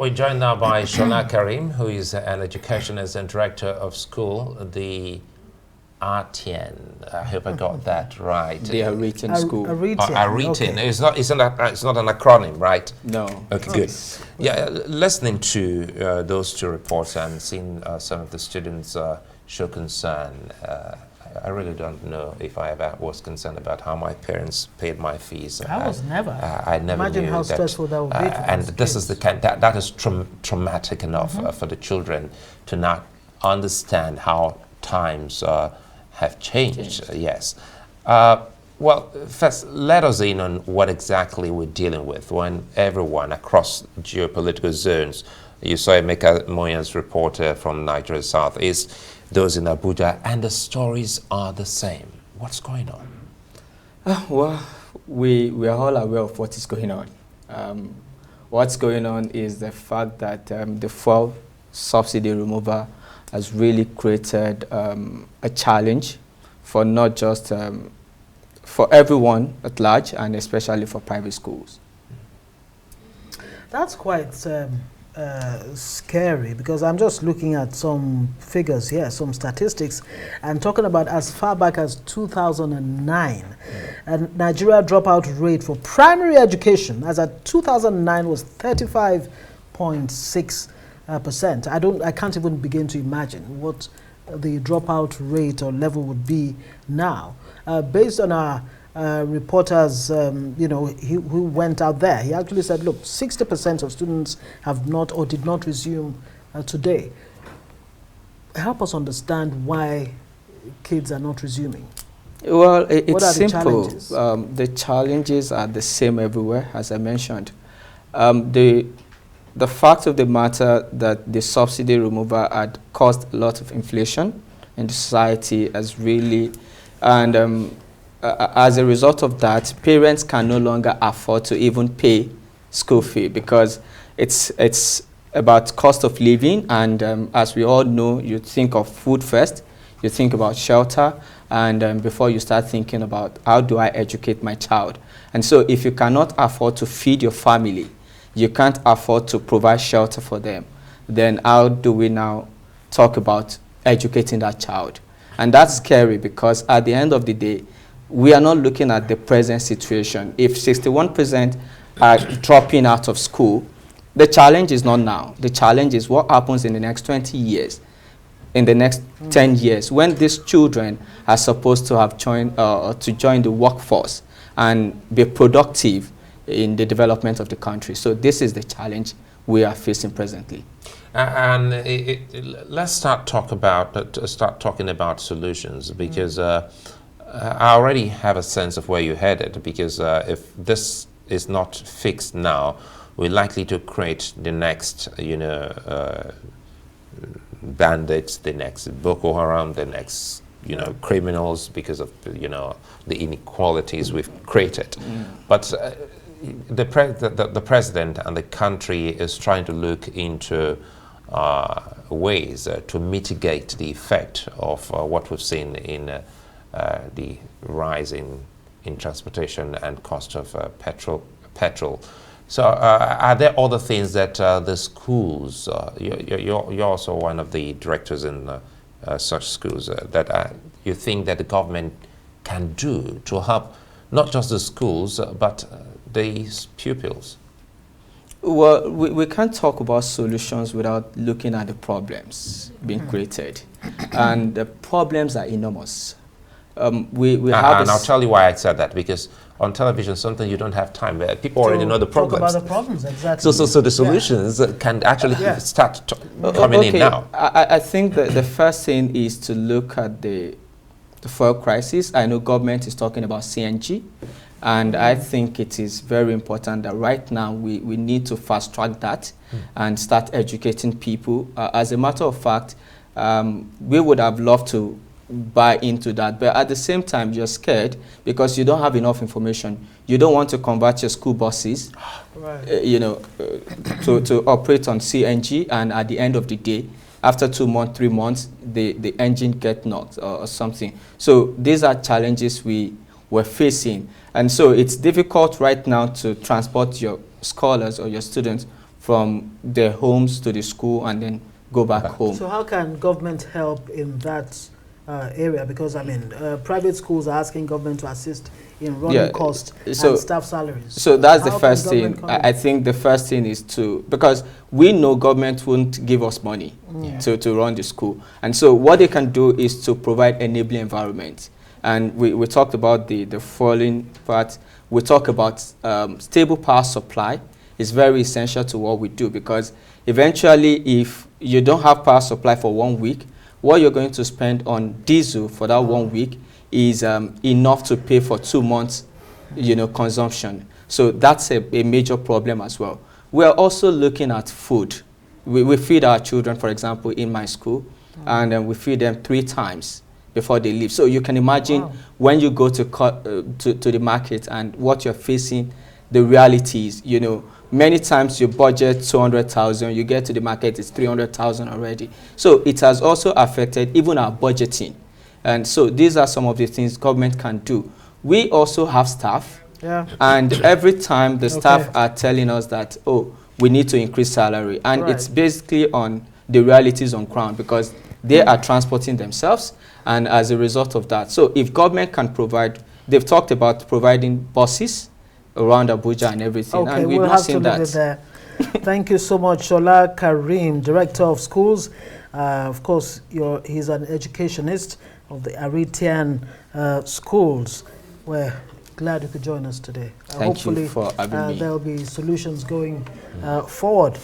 we're joined now by Shola Kareem, who is an educationist and director of school, the ARETEAN. I hope I got that right. The ARETEAN school. ARETEAN. Okay. It's not an acronym, right? No. Okay, good. Yeah, listening to those two reports and seeing some of the students show concern, I really don't know if I ever was concerned about how my parents paid my fees. I was never. I never Imagine knew how that, stressful that would be. And this is the kind that is traumatic enough for the children to not understand how times have changed. Yes. Well, first, let us in on what exactly we're dealing with when everyone across geopolitical zones, you saw Emeka Moyan's reporter from Nigeria South, is those in Abuja, and the stories are the same. What's going on? Well, we are all aware of what is going on. What's going on is the fact that the fuel subsidy removal has really created a challenge for not just for everyone at large, and especially for private schools. That's quite scary, because I'm just looking at some figures here, some statistics, and talking about as far back as 2009. And Nigeria dropout rate for primary education as at 2009 was 35.6%. I can't even begin to imagine what the dropout rate or level would be now. Based on our reporters, who went out there, he actually said, look, 60% of students have not or did not resume today. Help us understand why kids are not resuming. Well, it's simple. The challenges are the same everywhere, as I mentioned. The fact of the matter that the subsidy removal had caused a lot of inflation in the society has really, and as a result of that, parents can no longer afford to even pay school fee, because it's about cost of living, and as we all know, you think of food first, you think about shelter, and before you start thinking about how do I educate my child. And so if you cannot afford to feed your family, you can't afford to provide shelter for them, then how do we now talk about educating that child? And that's scary, because at the end of the day, we are not looking at the present situation. If 61% are dropping out of school, the challenge is not now. The challenge is what happens in the next 20 years, in the next 10 years, when these children are supposed to have joined to join the workforce and be productive in the development of the country. So this is the challenge we are facing presently. And let's start talking about solutions, because I already have a sense of where you're headed, because if this is not fixed now, we're likely to create the next, bandits, the next Boko Haram, the next, criminals, because of, the inequalities we've created. But the president and the country is trying to look into ways to mitigate the effect of what we've seen in the rise in transportation and cost of petrol. So are there other things that the schools, you're also one of the directors in such schools, that you think that the government can do to help not just the schools, but the pupils? Well, we can't talk about solutions without looking at the problems being created. And the problems are enormous. And I'll tell you why I said that, because on television, something you don't have time. People already know the problems. Talk about the problems, exactly. So the solutions can actually start coming in now. I think that the first thing is to look at the fuel crisis. I know government is talking about CNG, and I think it is very important that right now we need to fast track that and start educating people. As a matter of fact, we would have loved to buy into that, but at the same time you're scared because you don't have enough information. You don't want to convert your school buses to operate on CNG, and at the end of the day, after 2 months, 3 months, the engine get knocked or something. So these are challenges we're facing, and so it's difficult right now to transport your scholars or your students from their homes to the school and then go back home. So how can government help in that area? Because, I mean, private schools are asking government to assist in running costs and staff salaries. So that's the first thing. I think the first thing is because we know government won't give us money to run the school. And so what they can do is to provide enabling environment. And we talked about the following part. We talk about stable power supply is very essential to what we do, because eventually if you don't have power supply for 1 week, what you're going to spend on diesel for that 1 week is enough to pay for 2 months, consumption. So that's a major problem as well. We are also looking at food. We feed our children, for example, in my school, and we feed them 3 times before they leave. So you can imagine when you go to the market and what you're facing, the realities, many times you budget 200,000, you get to the market, it's 300,000 already. So it has also affected even our budgeting. And so these are some of the things government can do. We also have staff. And every time the staff are telling us that, we need to increase salary. And it's basically on the realities on ground, because they are transporting themselves. And as a result of that, so if government can provide, they've talked about providing buses around Abuja and everything, and we've not seen that. Thank you so much, Shola Kareem, Director of Schools. Of course, he's an educationist of the ARETEAN schools. We're glad you could join us today. Thank you for having me. There will be solutions going forward.